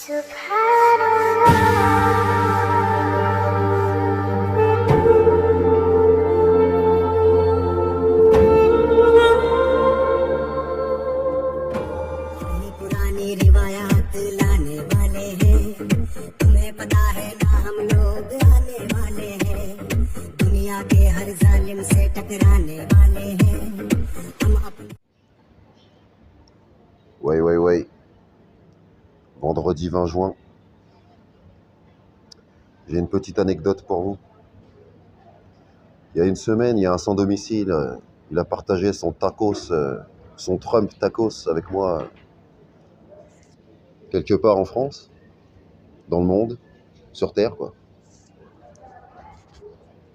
पुरानी रिवायात लाने वाले हैं, तुम्हें पता है ना हम लोग आने वाले हैं, दुनिया के हर जालिम से टकराने वाले हैं हम अपने। Ouais. Vendredi 20 juin. J'ai une petite anecdote pour vous. Il y a une semaine, il y a un sans-domicile, il a partagé son tacos, son Trump tacos avec moi, quelque part en France, dans le monde, sur Terre, quoi.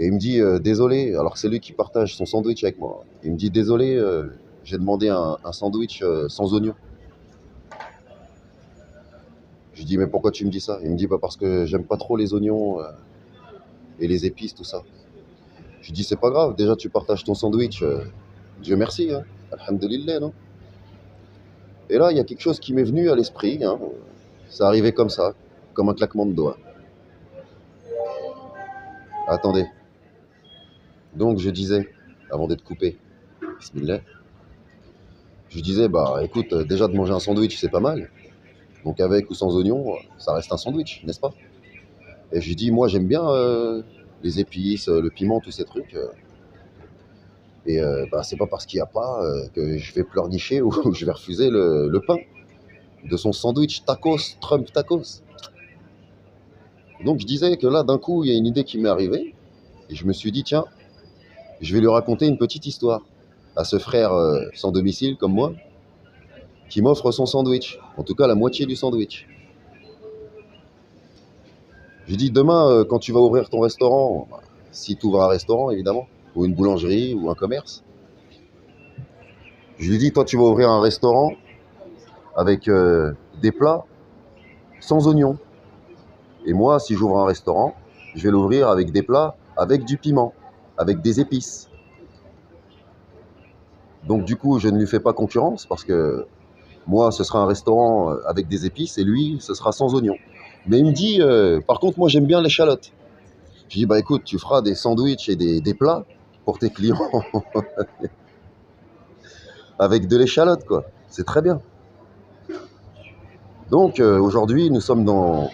Et il me dit, désolé, alors que c'est lui qui partage son sandwich avec moi. Il me dit, désolé, j'ai demandé un sandwich sans oignon. Je lui dis, mais pourquoi tu me dis ça? Il me dit, bah parce que j'aime pas trop les oignons et les épices, tout ça. Je lui dis, c'est pas grave, déjà tu partages ton sandwich, Dieu merci, hein. Alhamdulillah, non? Et là, il y a quelque chose qui m'est venu à l'esprit, hein. Ça arrivait comme ça, comme un claquement de doigts. Attendez. Donc je disais, avant d'être coupé, bismillah, je disais, bah écoute, déjà de manger un sandwich, c'est pas mal. Donc avec ou sans oignon, ça reste un sandwich, n'est-ce pas? Et je lui dis, moi j'aime bien les épices, le piment, tous ces trucs. Et bah, c'est pas parce qu'il n'y a pas que je vais pleurnicher ou je vais refuser le pain de son sandwich tacos, Trump tacos. Donc je disais que là, d'un coup, il y a une idée qui m'est arrivée. Et je me suis dit, tiens, je vais lui raconter une petite histoire à ce frère sans domicile comme moi, qui m'offre son sandwich, en tout cas la moitié du sandwich. Je lui dis, demain, quand tu vas ouvrir ton restaurant, si tu ouvres un restaurant évidemment, ou une boulangerie, ou un commerce, je lui dis, toi tu vas ouvrir un restaurant avec des plats sans oignons. Et moi, si j'ouvre un restaurant, je vais l'ouvrir avec des plats avec du piment, avec des épices. Donc du coup, je ne lui fais pas concurrence parce que moi, ce sera un restaurant avec des épices et lui, ce sera sans oignons. Mais il me dit, par contre, moi, j'aime bien l'échalote. Je dis, bah écoute, tu feras des sandwichs et des plats pour tes clients avec de l'échalote, quoi. C'est très bien. Donc aujourd'hui, nous sommes dans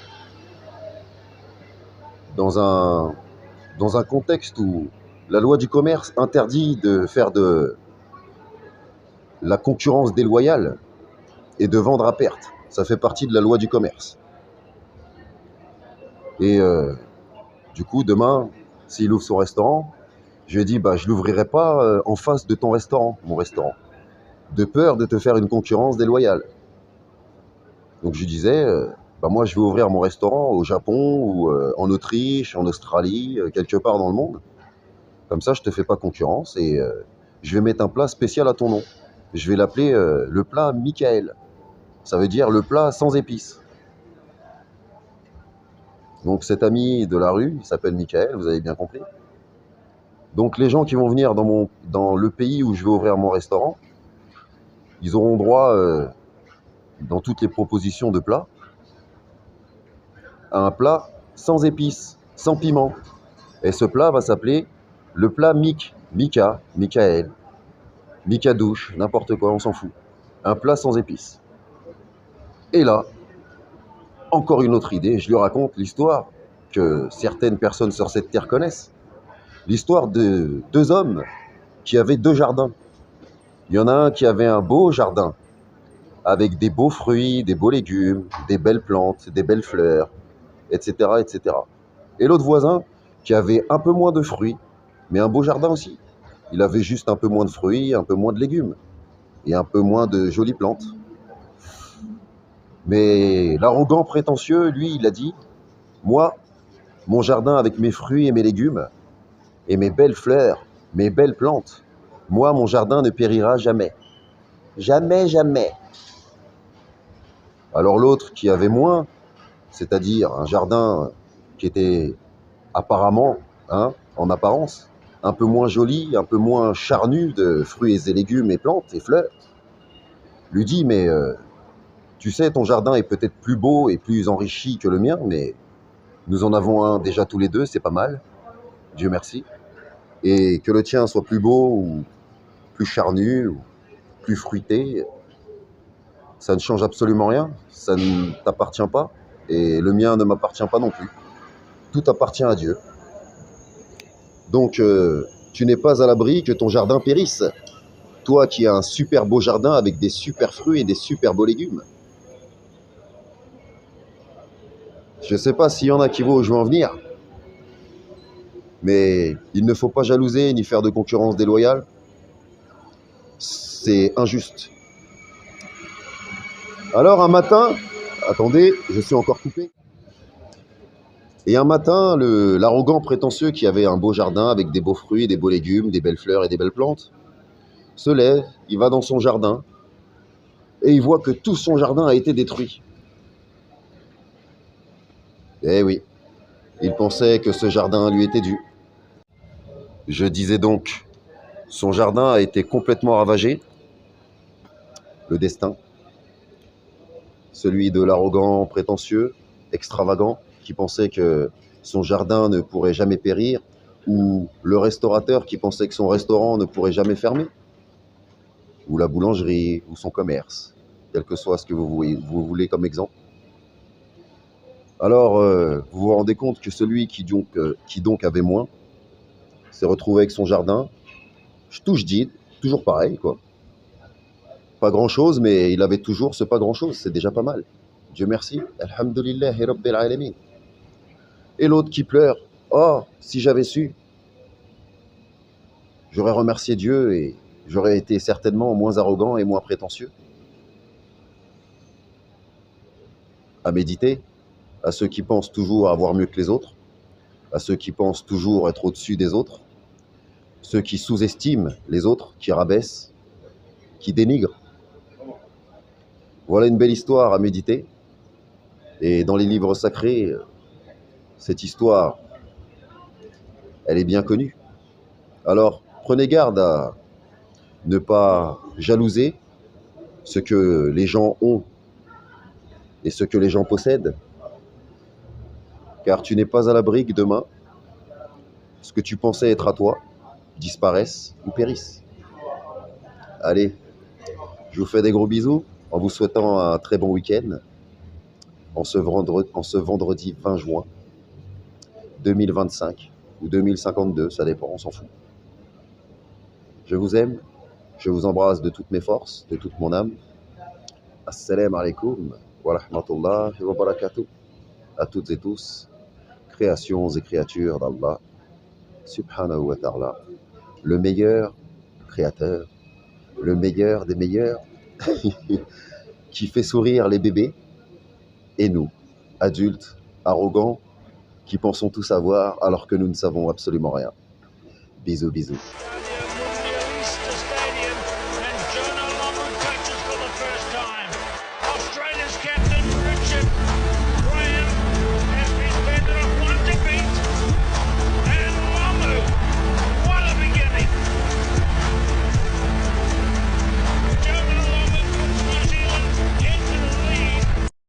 un contexte où la loi du commerce interdit de faire de la concurrence déloyale et de vendre à perte. Ça fait partie de la loi du commerce. Et du coup, demain, s'il ouvre son restaurant, je lui ai dit, bah, je ne l'ouvrirai pas en face de ton restaurant, mon restaurant, de peur de te faire une concurrence déloyale. Donc je lui disais, bah, moi je vais ouvrir mon restaurant au Japon ou en Autriche, en Australie, quelque part dans le monde. Comme ça, je ne te fais pas concurrence et je vais mettre un plat spécial à ton nom. Je vais l'appeler le plat Michael. Ça veut dire le plat sans épices. Donc cet ami de la rue, il s'appelle Michael, vous avez bien compris. Donc les gens qui vont venir dans le pays où je vais ouvrir mon restaurant, ils auront droit, dans toutes les propositions de plats, à un plat sans épices, sans piment. Et ce plat va s'appeler le plat Michael, Douche, n'importe quoi, on s'en fout. Un plat sans épices. Et là, encore une autre idée, je lui raconte l'histoire que certaines personnes sur cette terre connaissent. L'histoire de deux hommes qui avaient deux jardins. Il y en a un qui avait un beau jardin, avec des beaux fruits, des beaux légumes, des belles plantes, des belles fleurs, etc., etc. Et l'autre voisin qui avait un peu moins de fruits, mais un beau jardin aussi. Il avait juste un peu moins de fruits, un peu moins de légumes, et un peu moins de jolies plantes. Mais l'arrogant prétentieux, lui, il a dit, moi, mon jardin avec mes fruits et mes légumes, et mes belles fleurs, mes belles plantes, moi, mon jardin ne périra jamais. Jamais, jamais. Alors l'autre qui avait moins, c'est-à-dire un jardin qui était apparemment, en apparence, un peu moins joli, un peu moins charnu de fruits et légumes et plantes et fleurs, lui dit, mais Tu sais, ton jardin est peut-être plus beau et plus enrichi que le mien, mais nous en avons un déjà tous les deux, c'est pas mal, Dieu merci. Et que le tien soit plus beau ou plus charnu ou plus fruité, ça ne change absolument rien, ça ne t'appartient pas et le mien ne m'appartient pas non plus. Tout appartient à Dieu. Donc, tu n'es pas à l'abri que ton jardin périsse. Toi qui as un super beau jardin avec des super fruits et des super beaux légumes. Je ne sais pas s'il y en a qui voient où je veux en venir, mais il ne faut pas jalouser ni faire de concurrence déloyale. C'est injuste. Alors un matin, attendez, je suis encore coupé. Et un matin, l'arrogant prétentieux qui avait un beau jardin avec des beaux fruits, des beaux légumes, des belles fleurs et des belles plantes, se lève, il va dans son jardin et il voit que tout son jardin a été détruit. Eh oui, il pensait que ce jardin lui était dû. Je disais donc, son jardin a été complètement ravagé. Le destin, celui de l'arrogant prétentieux, extravagant, qui pensait que son jardin ne pourrait jamais périr, ou le restaurateur qui pensait que son restaurant ne pourrait jamais fermer, ou la boulangerie, ou son commerce, quel que soit ce que vous voulez comme exemple. Alors, vous vous rendez compte que celui qui donc avait moins, s'est retrouvé avec son jardin, je dis, toujours pareil, quoi. Pas grand-chose, mais il avait toujours ce pas grand-chose, c'est déjà pas mal. Dieu merci, alhamdulillahi rabbil alamin. Et l'autre qui pleure, oh, si j'avais su, j'aurais remercié Dieu et j'aurais été certainement moins arrogant et moins prétentieux. À méditer, à ceux qui pensent toujours avoir mieux que les autres, à ceux qui pensent toujours être au-dessus des autres, ceux qui sous-estiment les autres, qui rabaissent, qui dénigrent. Voilà une belle histoire à méditer. Et dans les livres sacrés, cette histoire, elle est bien connue. Alors, prenez garde à ne pas jalouser ce que les gens ont et ce que les gens possèdent, car tu n'es pas à l'abri que demain, ce que tu pensais être à toi disparaisse ou périsse. Allez, je vous fais des gros bisous en vous souhaitant un très bon week-end en ce vendredi 20 juin 2025 ou 2052, ça dépend, on s'en fout. Je vous aime, je vous embrasse de toutes mes forces, de toute mon âme. Assalamu alaikum wa rahmatullahi wa barakatuh. À toutes et tous, créations et créatures d'Allah, subhanahu wa ta'ala, le meilleur créateur, le meilleur des meilleurs, qui fait sourire les bébés, et nous, adultes, arrogants, qui pensons tout savoir alors que nous ne savons absolument rien. Bisous, bisous.